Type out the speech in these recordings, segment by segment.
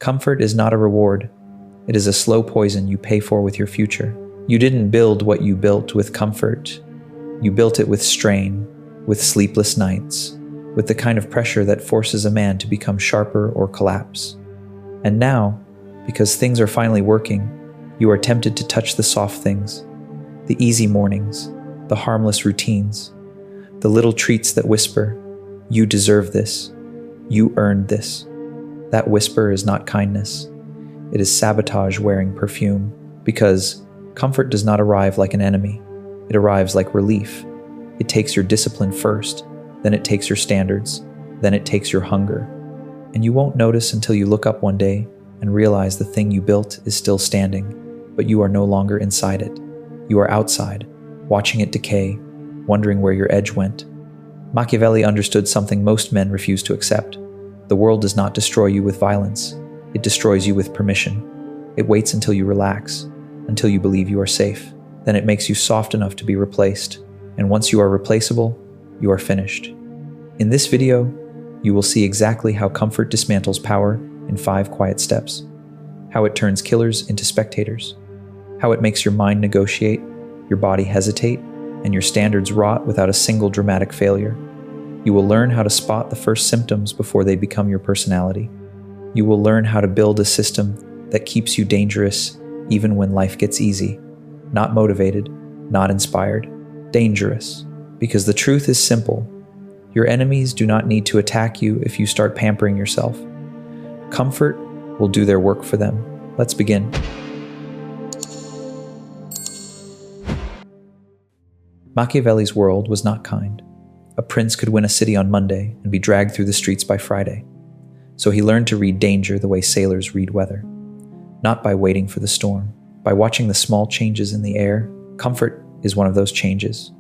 Comfort is not a reward. It is a slow poison you pay for with your future. You didn't build what you built with comfort. You built it with strain, with sleepless nights, with the kind of pressure that forces a man to become sharper or collapse. And now, because things are finally working, you are tempted to touch the soft things, the easy mornings, the harmless routines, the little treats that whisper, "You deserve this. You earned this." That whisper is not kindness. It is sabotage wearing perfume, because comfort does not arrive like an enemy. It arrives like relief. It takes your discipline first, then it takes your standards, then it takes your hunger. And you won't notice until you look up one day and realize the thing you built is still standing, but you are no longer inside it. You are outside, watching it decay, wondering where your edge went. Machiavelli understood something most men refuse to accept. The world does not destroy you with violence. It destroys you with permission. It waits until you relax, until you believe you are safe. Then it makes you soft enough to be replaced. And once you are replaceable, you are finished. In this video, you will see exactly how comfort dismantles power in 5 quiet steps. How it turns killers into spectators. How it makes your mind negotiate, your body hesitate, and your standards rot without a single dramatic failure. You will learn how to spot the first symptoms before they become your personality. You will learn how to build a system that keeps you dangerous even when life gets easy. Not motivated, not inspired, dangerous. Because the truth is simple. Your enemies do not need to attack you if you start pampering yourself. Comfort will do their work for them. Let's begin. Machiavelli's world was not kind. A prince could win a city on Monday and be dragged through the streets by Friday. So he learned to read danger the way sailors read weather. Not by waiting for the storm, by watching the small changes in the air. Comfort is one of those changes.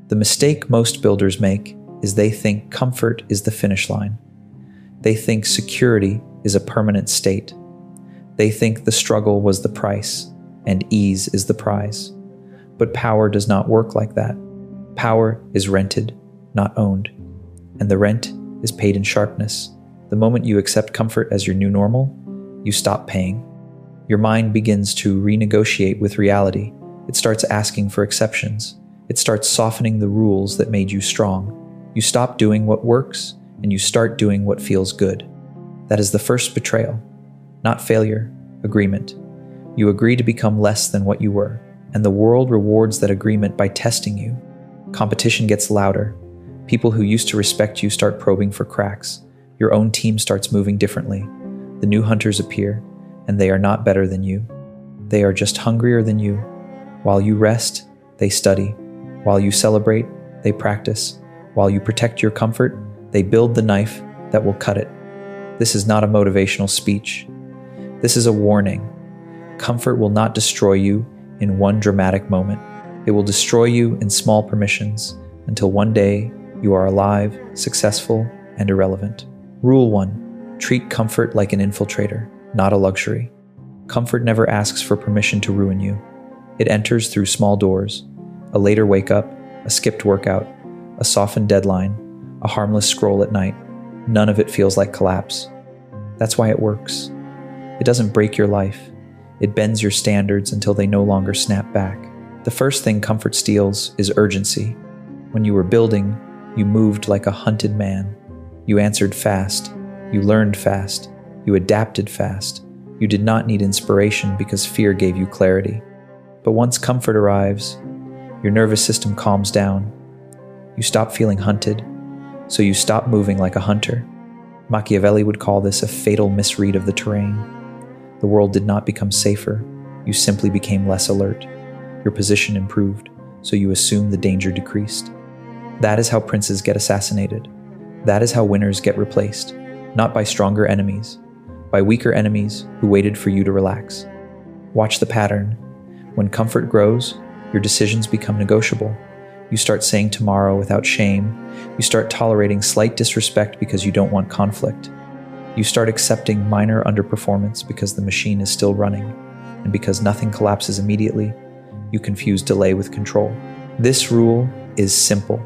The mistake most builders make is they think comfort is the finish line. They think security is a permanent state. They think the struggle was the price and ease is the prize. But power does not work like that. Power is rented, not owned. And the rent is paid in sharpness. The moment you accept comfort as your new normal, you stop paying. Your mind begins to renegotiate with reality. It starts asking for exceptions. It starts softening the rules that made you strong. You stop doing what works, and you start doing what feels good. That is the first betrayal. Not failure, agreement. You agree to become less than what you were, and the world rewards that agreement by testing you. Competition gets louder. People who used to respect you start probing for cracks. Your own team starts moving differently. The new hunters appear, and they are not better than you. They are just hungrier than you. While you rest, they study. While you celebrate, they practice. While you protect your comfort, they build the knife that will cut it. This is not a motivational speech. This is a warning. Comfort will not destroy you in one dramatic moment. It will destroy you in small permissions until one day you are alive, successful, and irrelevant. Rule 1. Treat comfort like an infiltrator, not a luxury. Comfort never asks for permission to ruin you. It enters through small doors. A later wake up, a skipped workout, a softened deadline, a harmless scroll at night. None of it feels like collapse. That's why it works. It doesn't break your life. It bends your standards until they no longer snap back. The first thing comfort steals is urgency. When you were building, you moved like a hunted man. You answered fast. You learned fast. You adapted fast. You did not need inspiration because fear gave you clarity. But once comfort arrives, your nervous system calms down. You stop feeling hunted, so you stop moving like a hunter. Machiavelli would call this a fatal misread of the terrain. The world did not become safer. You simply became less alert. Your position improved, so you assumed the danger decreased. That is how princes get assassinated. That is how winners get replaced. Not by stronger enemies, by weaker enemies who waited for you to relax. Watch the pattern. When comfort grows, your decisions become negotiable. You start saying tomorrow without shame. You start tolerating slight disrespect because you don't want conflict. You start accepting minor underperformance because the machine is still running. And because nothing collapses immediately, you confuse delay with control. This rule is simple.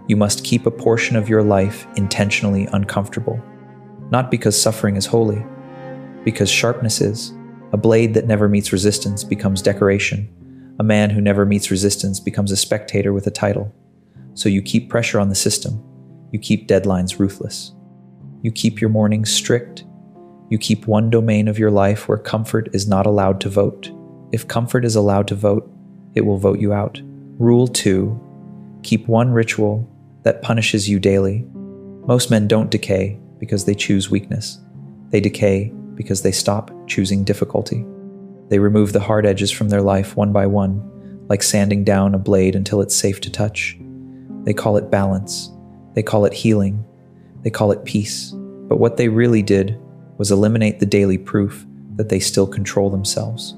You must keep a portion of your life intentionally uncomfortable. Not because suffering is holy, Because sharpness is. A blade that never meets resistance becomes decoration. A man who never meets resistance becomes a spectator with a title. So you keep pressure on the system. You keep deadlines ruthless. You keep your mornings strict. You keep one domain of your life where comfort is not allowed to vote. If comfort is allowed to vote, it will vote you out. Rule 2. Keep one ritual that punishes you daily. Most men don't decay because they choose weakness. They decay because they stop choosing difficulty. They remove the hard edges from their life one by one, like sanding down a blade until it's safe to touch. They call it balance. They call it healing. They call it peace. But what they really did was eliminate the daily proof that they still control themselves.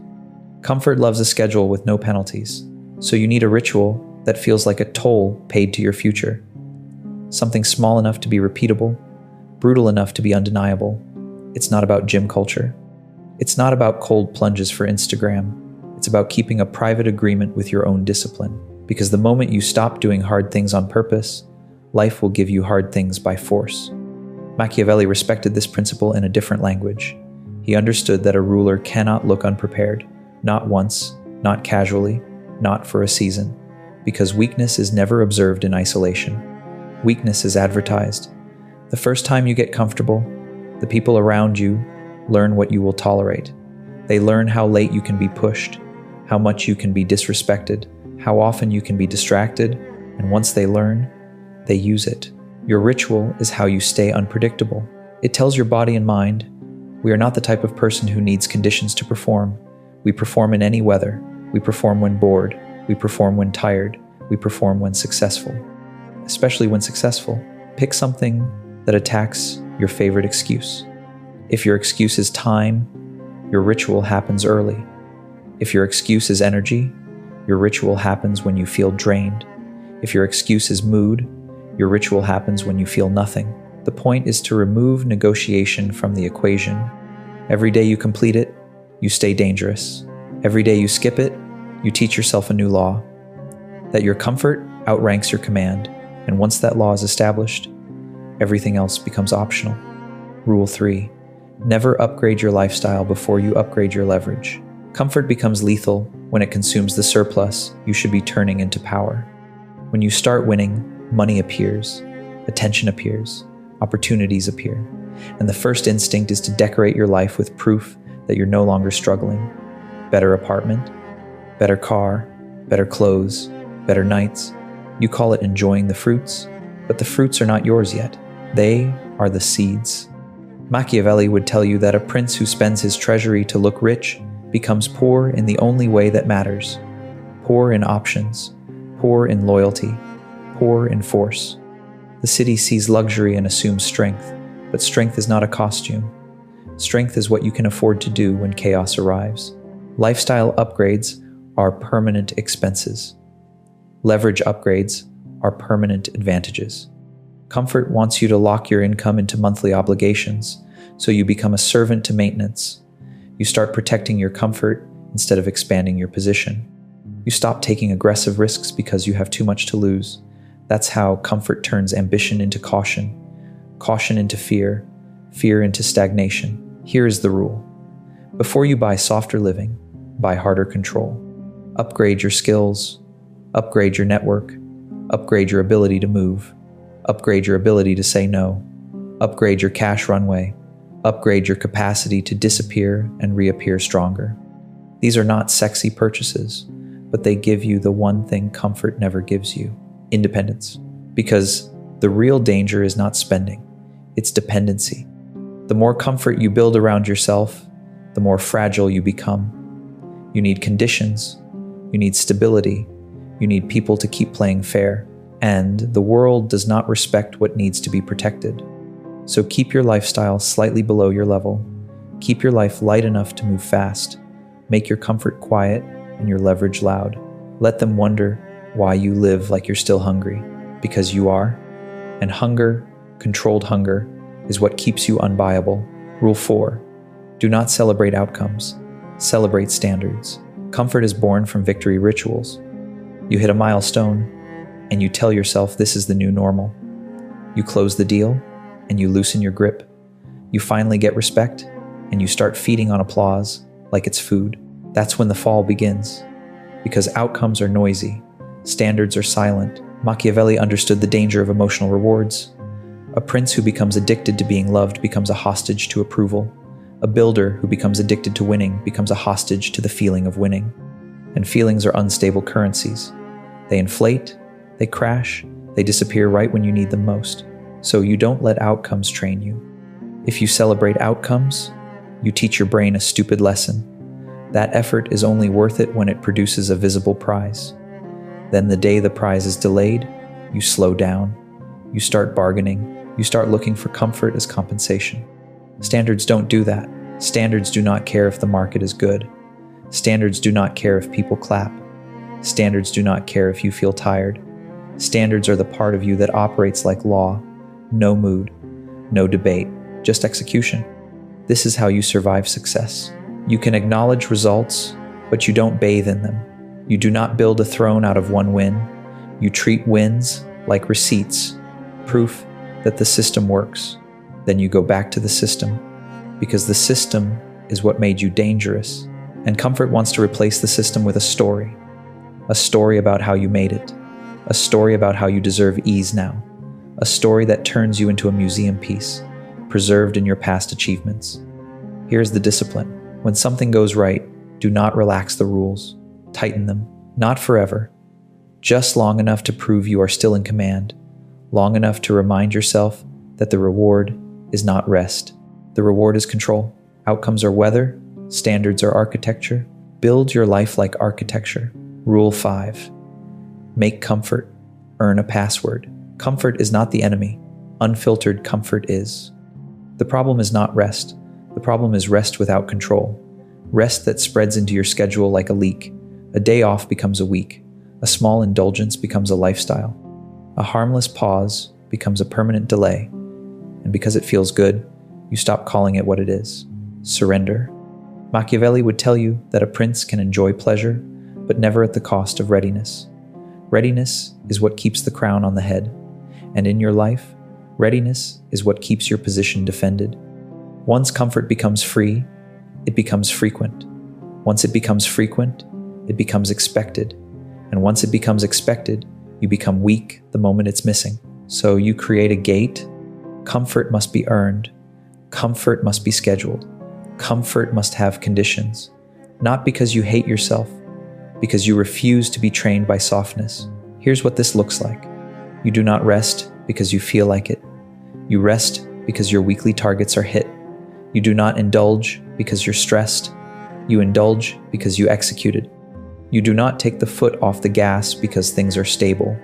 Comfort loves a schedule with no penalties, so you need a ritual that feels like a toll paid to your future. Something small enough to be repeatable, brutal enough to be undeniable. It's not about gym culture. It's not about cold plunges for Instagram. It's about keeping a private agreement with your own discipline. Because the moment you stop doing hard things on purpose, life will give you hard things by force. Machiavelli respected this principle in a different language. He understood that a ruler cannot look unprepared, not once, not casually, not for a season, because weakness is never observed in isolation. Weakness is advertised. The first time you get comfortable, the people around you learn what you will tolerate. They learn how late you can be pushed, how much you can be disrespected, how often you can be distracted, and once they learn, they use it. Your ritual is how you stay unpredictable. It tells your body and mind, we are not the type of person who needs conditions to perform. We perform in any weather. We perform when bored. We perform when tired. We perform when successful. Especially when successful. Pick something that attacks your favorite excuse. If your excuse is time, your ritual happens early. If your excuse is energy, your ritual happens when you feel drained. If your excuse is mood, your ritual happens when you feel nothing. The point is to remove negotiation from the equation. Every day you complete it, you stay dangerous. Every day you skip it, you teach yourself a new law. That your comfort outranks your command, and once that law is established, everything else becomes optional. Rule 3. Never upgrade your lifestyle before you upgrade your leverage. Comfort becomes lethal when it consumes the surplus you should be turning into power. When you start winning, money appears, attention appears, opportunities appear, and the first instinct is to decorate your life with proof that you're no longer struggling. Better apartment, better car, better clothes, better nights. You call it enjoying the fruits, but the fruits are not yours yet. They are the seeds. Machiavelli would tell you that a prince who spends his treasury to look rich becomes poor in the only way that matters. Poor in options, poor in loyalty, poor in force. The city sees luxury and assumes strength, but strength is not a costume. Strength is what you can afford to do when chaos arrives. Lifestyle upgrades are permanent expenses. Leverage upgrades are permanent advantages. Comfort wants you to lock your income into monthly obligations, so you become a servant to maintenance. You start protecting your comfort instead of expanding your position. You stop taking aggressive risks because you have too much to lose. That's how comfort turns ambition into caution, caution into fear, fear into stagnation. Here is the rule. Before you buy softer living, buy harder control. Upgrade your skills, upgrade your network, upgrade your ability to move, upgrade your ability to say no, upgrade your cash runway, upgrade your capacity to disappear and reappear stronger. These are not sexy purchases, but they give you the one thing comfort never gives you: independence. Because the real danger is not spending, it's dependency. The more comfort you build around yourself, the more fragile you become. You need conditions, you need stability, you need people to keep playing fair, and the world does not respect what needs to be protected. So keep your lifestyle slightly below your level. Keep your life light enough to move fast. Make your comfort quiet and your leverage loud. Let them wonder why you live like you're still hungry, because you are. And hunger, controlled hunger, is what keeps you unbuyable. Rule 4. Do not celebrate outcomes. Celebrate standards. Comfort is born from victory rituals. You hit a milestone, and you tell yourself this is the new normal. You close the deal, and you loosen your grip. You finally get respect, and you start feeding on applause like it's food. That's when the fall begins. Because outcomes are noisy, standards are silent. Machiavelli understood the danger of emotional rewards. A prince who becomes addicted to being loved becomes a hostage to approval. A builder who becomes addicted to winning becomes a hostage to the feeling of winning. And feelings are unstable currencies. They inflate, they crash, they disappear right when you need them most. So you don't let outcomes train you. If you celebrate outcomes, you teach your brain a stupid lesson. That effort is only worth it when it produces a visible prize. Then the day the prize is delayed, you slow down. You start bargaining. You start looking for comfort as compensation. Standards don't do that. Standards do not care if the market is good. Standards do not care if people clap. Standards do not care if you feel tired. Standards are the part of you that operates like law. No mood, no debate, just execution. This is how you survive success. You can acknowledge results, but you don't bathe in them. You do not build a throne out of one win. You treat wins like receipts, proof that the system works. Then you go back to the system, because the system is what made you dangerous. And comfort wants to replace the system with a story about how you made it, a story about how you deserve ease now, a story that turns you into a museum piece, preserved in your past achievements. Here's the discipline. When something goes right, do not relax the rules. Tighten them. Not forever. Just long enough to prove you are still in command. Long enough to remind yourself that the reward is not rest. The reward is control. Outcomes are weather. Standards are architecture. Build your life like architecture. Rule 5. Make comfort. Earn a password. Comfort is not the enemy. Unfiltered comfort is. The problem is not rest. The problem is rest without control. Rest that spreads into your schedule like a leak. A day off becomes a week. A small indulgence becomes a lifestyle. A harmless pause becomes a permanent delay. And because it feels good, you stop calling it what it is. Surrender. Machiavelli would tell you that a prince can enjoy pleasure, but never at the cost of readiness. Readiness is what keeps the crown on the head. And in your life, readiness is what keeps your position defended. Once comfort becomes free, it becomes frequent. Once it becomes frequent, it becomes expected. And once it becomes expected, you become weak the moment it's missing. So you create a gate. Comfort must be earned. Comfort must be scheduled. Comfort must have conditions. Not because you hate yourself, because you refuse to be trained by softness. Here's what this looks like. You do not rest because you feel like it. You rest because your weekly targets are hit. You do not indulge because you're stressed. You indulge because you executed. You do not take the foot off the gas because things are stable.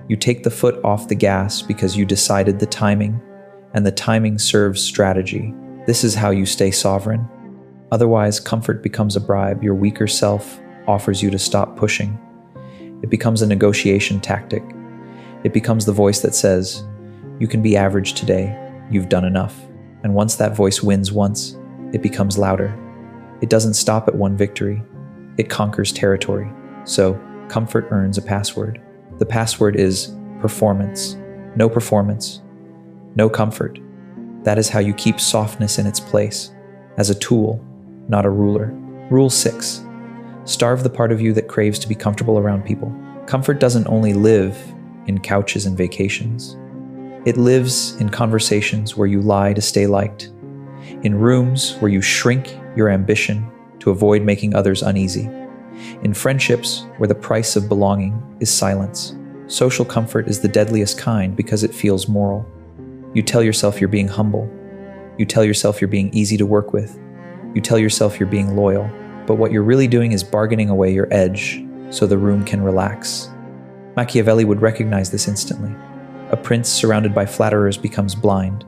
You take the foot off the gas because you decided the timing, and the timing serves strategy. This is how you stay sovereign. Otherwise, comfort becomes a bribe your weaker self offers you to stop pushing. It becomes a negotiation tactic. It becomes the voice that says, "You can be average today. You've done enough." And once that voice wins once, it becomes louder. It doesn't stop at one victory. It conquers territory. So, comfort earns a password. The password is performance. No performance. No comfort. That is how you keep softness in its place, as a tool, not a ruler. Rule 6. Starve the part of you that craves to be comfortable around people. Comfort doesn't only live in couches and vacations. It lives in conversations where you lie to stay liked, in rooms where you shrink your ambition to avoid making others uneasy, in friendships where the price of belonging is silence. Social comfort is the deadliest kind because it feels moral. You tell yourself you're being humble. You tell yourself you're being easy to work with. You tell yourself you're being loyal. But what you're really doing is bargaining away your edge so the room can relax. Machiavelli would recognize this instantly. A prince surrounded by flatterers becomes blind,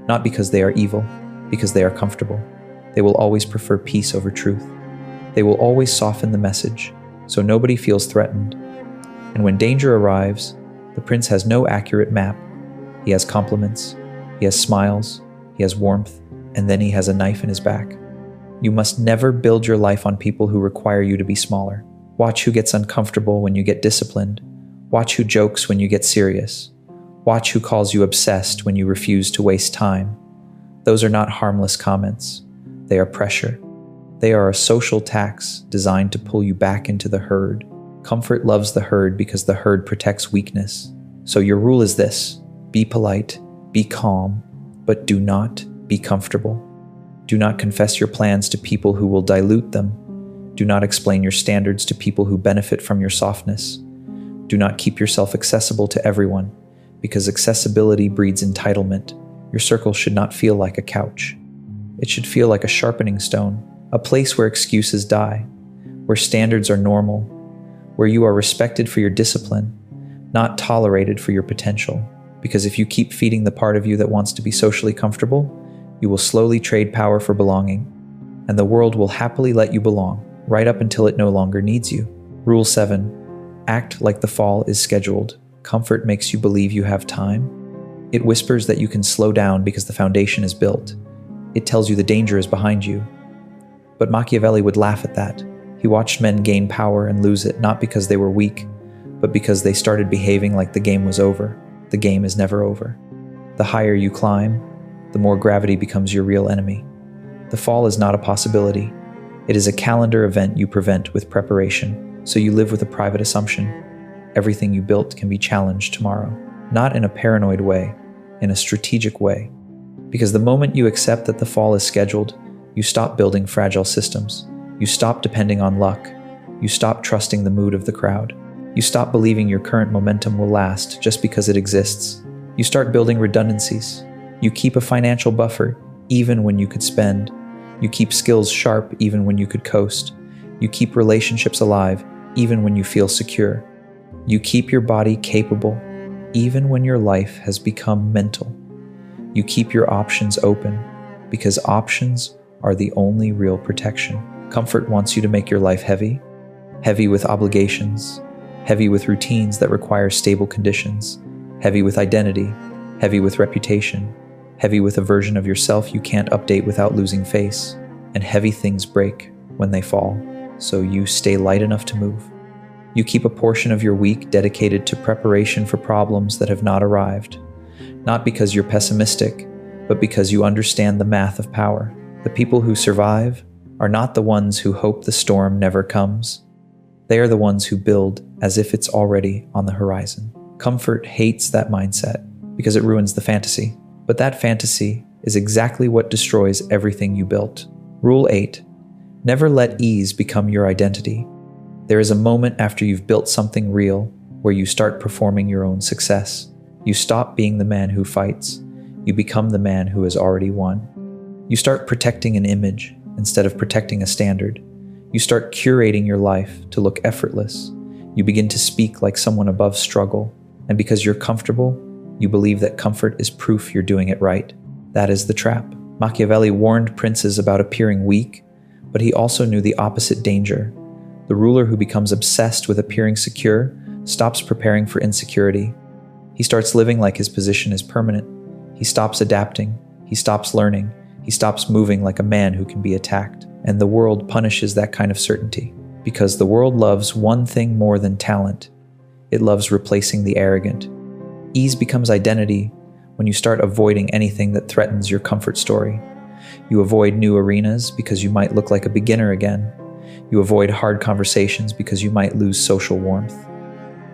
not because they are evil, because they are comfortable. They will always prefer peace over truth. They will always soften the message, so nobody feels threatened. And when danger arrives, the prince has no accurate map. He has compliments, he has smiles, he has warmth, and then he has a knife in his back. You must never build your life on people who require you to be smaller. Watch who gets uncomfortable when you get disciplined. Watch who jokes when you get serious. Watch who calls you obsessed when you refuse to waste time. Those are not harmless comments. They are pressure. They are a social tax designed to pull you back into the herd. Comfort loves the herd because the herd protects weakness. So your rule is this: be polite, be calm, but do not be comfortable. Do not confess your plans to people who will dilute them. Do not explain your standards to people who benefit from your softness. Do not keep yourself accessible to everyone, because accessibility breeds entitlement. Your circle should not feel like a couch. It should feel like a sharpening stone, a place where excuses die, where standards are normal, where you are respected for your discipline, not tolerated for your potential. Because if you keep feeding the part of you that wants to be socially comfortable, you will slowly trade power for belonging, and the world will happily let you belong, right up until it no longer needs you. Rule 7. Act like the fall is scheduled. Comfort makes you believe you have time. It whispers that you can slow down because the foundation is built. It tells you the danger is behind you. But Machiavelli would laugh at that. He watched men gain power and lose it, not because they were weak, but because they started behaving like the game was over. The game is never over. The higher you climb, the more gravity becomes your real enemy. The fall is not a possibility. It is a calendar event you prevent with preparation, so you live with a private assumption. Everything you built can be challenged tomorrow. Not in a paranoid way, in a strategic way. Because the moment you accept that the fall is scheduled, you stop building fragile systems. You stop depending on luck. You stop trusting the mood of the crowd. You stop believing your current momentum will last just because it exists. You start building redundancies. You keep a financial buffer, even when you could spend. You keep skills sharp, even when you could coast. You keep relationships alive, even when you feel secure. You keep your body capable, even when your life has become mental. You keep your options open, because options are the only real protection. Comfort wants you to make your life heavy, heavy with obligations, heavy with routines that require stable conditions, heavy with identity, heavy with reputation, heavy with a version of yourself you can't update without losing face, and heavy things break when they fall, so you stay light enough to move. You keep a portion of your week dedicated to preparation for problems that have not arrived, not because you're pessimistic, but because you understand the math of power. The people who survive are not the ones who hope the storm never comes. They are the ones who build as if it's already on the horizon. Comfort hates that mindset because it ruins the fantasy. But that fantasy is exactly what destroys everything you built. Rule 8. Never let ease become your identity. There is a moment after you've built something real where you start performing your own success. You stop being the man who fights. You become the man who has already won. You start protecting an image instead of protecting a standard. You start curating your life to look effortless. You begin to speak like someone above struggle. And because you're comfortable, you believe that comfort is proof you're doing it right. That is the trap. Machiavelli warned princes about appearing weak, but he also knew the opposite danger. The ruler who becomes obsessed with appearing secure stops preparing for insecurity. He starts living like his position is permanent. He stops adapting. He stops learning. He stops moving like a man who can be attacked. And the world punishes that kind of certainty. Because the world loves one thing more than talent. It loves replacing the arrogant. Ease becomes identity when you start avoiding anything that threatens your comfort story. You avoid new arenas because you might look like a beginner again. You avoid hard conversations because you might lose social warmth.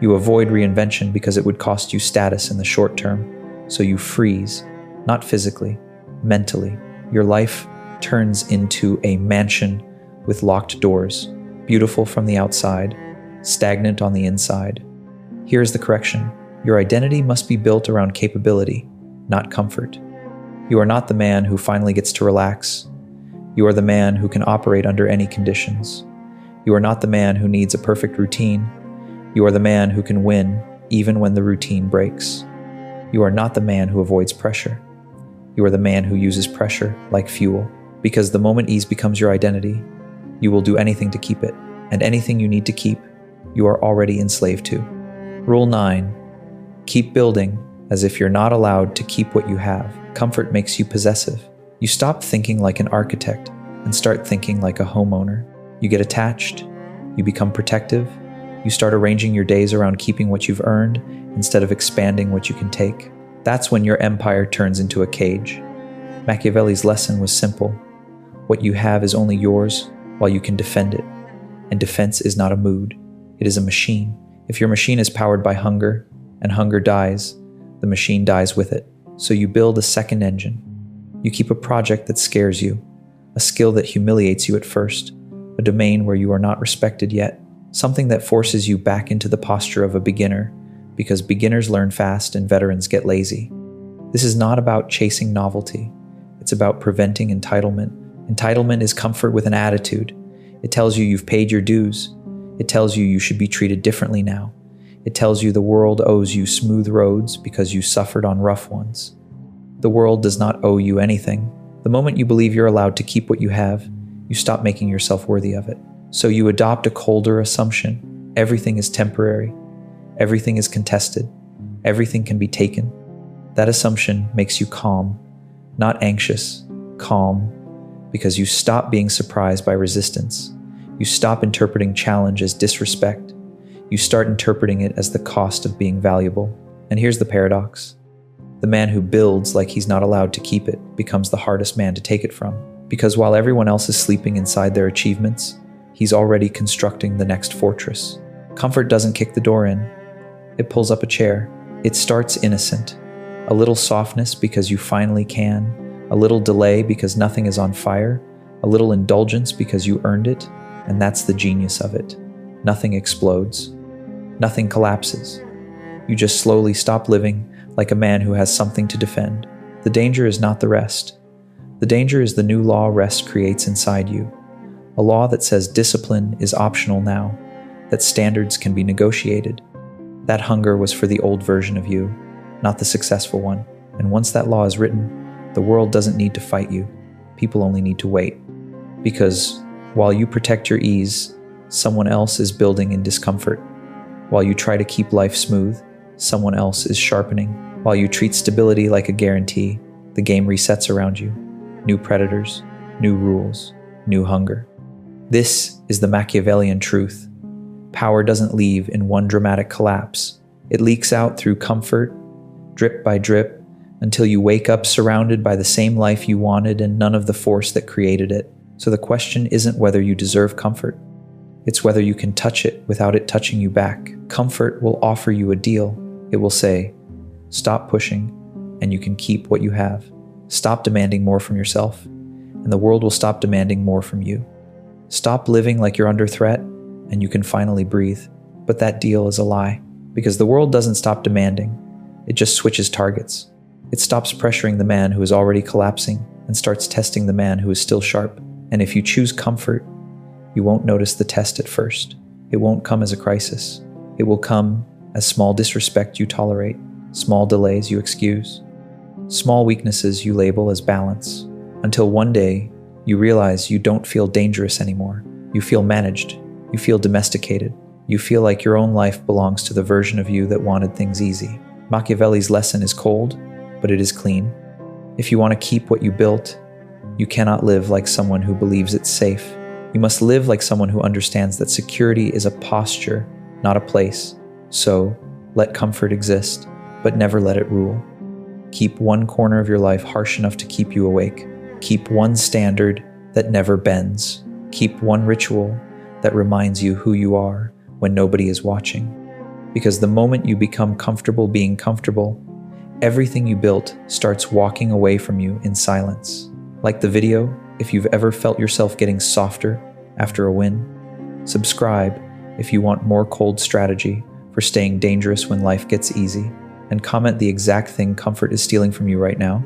You avoid reinvention because it would cost you status in the short term. So you freeze, not physically, mentally. Your life turns into a mansion with locked doors, beautiful from the outside, stagnant on the inside. Here's the correction. Your identity must be built around capability, not comfort. You are not the man who finally gets to relax. You are the man who can operate under any conditions. You are not the man who needs a perfect routine. You are the man who can win even when the routine breaks. You are not the man who avoids pressure. You are the man who uses pressure like fuel. Because the moment ease becomes your identity, you will do anything to keep it, and anything you need to keep, you are already enslaved to. Rule 9. Keep building as if you're not allowed to keep what you have. Comfort makes you possessive. You stop thinking like an architect and start thinking like a homeowner. You get attached. You become protective. You start arranging your days around keeping what you've earned instead of expanding what you can take. That's when your empire turns into a cage. Machiavelli's lesson was simple. What you have is only yours while you can defend it. And defense is not a mood, it is a machine. If your machine is powered by hunger, and hunger dies, the machine dies with it. So you build a second engine. You keep a project that scares you, a skill that humiliates you at first, a domain where you are not respected yet, something that forces you back into the posture of a beginner, because beginners learn fast and veterans get lazy. This is not about chasing novelty. It's about preventing entitlement. Entitlement is comfort with an attitude. It tells you you've paid your dues. It tells you you should be treated differently now. It tells you the world owes you smooth roads because you suffered on rough ones. The world does not owe you anything. The moment you believe you're allowed to keep what you have, you stop making yourself worthy of it. So you adopt a colder assumption. Everything is temporary. Everything is contested. Everything can be taken. That assumption makes you calm, not anxious, calm, because you stop being surprised by resistance. You stop interpreting challenge as disrespect. You start interpreting it as the cost of being valuable. And here's the paradox. The man who builds like he's not allowed to keep it becomes the hardest man to take it from. Because while everyone else is sleeping inside their achievements, he's already constructing the next fortress. Comfort doesn't kick the door in. It pulls up a chair. It starts innocent. A little softness because you finally can. A little delay because nothing is on fire. A little indulgence because you earned it. And that's the genius of it. Nothing explodes. Nothing collapses. You just slowly stop living like a man who has something to defend. The danger is not the rest. The danger is the new law rest creates inside you. A law that says discipline is optional now, that standards can be negotiated. That hunger was for the old version of you, not the successful one. And once that law is written, the world doesn't need to fight you. People only need to wait. Because while you protect your ease, someone else is building in discomfort. While you try to keep life smooth, someone else is sharpening. While you treat stability like a guarantee, the game resets around you. New predators, new rules, new hunger. This is the Machiavellian truth. Power doesn't leave in one dramatic collapse. It leaks out through comfort, drip by drip, until you wake up surrounded by the same life you wanted and none of the force that created it. So the question isn't whether you deserve comfort. It's whether you can touch it without it touching you back. Comfort will offer you a deal. It will say, stop pushing, and you can keep what you have. Stop demanding more from yourself, and the world will stop demanding more from you. Stop living like you're under threat, and you can finally breathe. But that deal is a lie, because the world doesn't stop demanding. It just switches targets. It stops pressuring the man who is already collapsing and starts testing the man who is still sharp. And if you choose comfort, you won't notice the test at first. It won't come as a crisis. It will come as small disrespect you tolerate, small delays you excuse, small weaknesses you label as balance, until one day you realize you don't feel dangerous anymore. You feel managed. You feel domesticated. You feel like your own life belongs to the version of you that wanted things easy. Machiavelli's lesson is cold, but it is clean. If you want to keep what you built, you cannot live like someone who believes it's safe. You must live like someone who understands that security is a posture, not a place. So, let comfort exist, but never let it rule. Keep one corner of your life harsh enough to keep you awake. Keep one standard that never bends. Keep one ritual that reminds you who you are when nobody is watching. Because the moment you become comfortable being comfortable, everything you built starts walking away from you in silence. Like the video, if you've ever felt yourself getting softer after a win. Subscribe if you want more cold strategy for staying dangerous when life gets easy. And comment the exact thing comfort is stealing from you right now.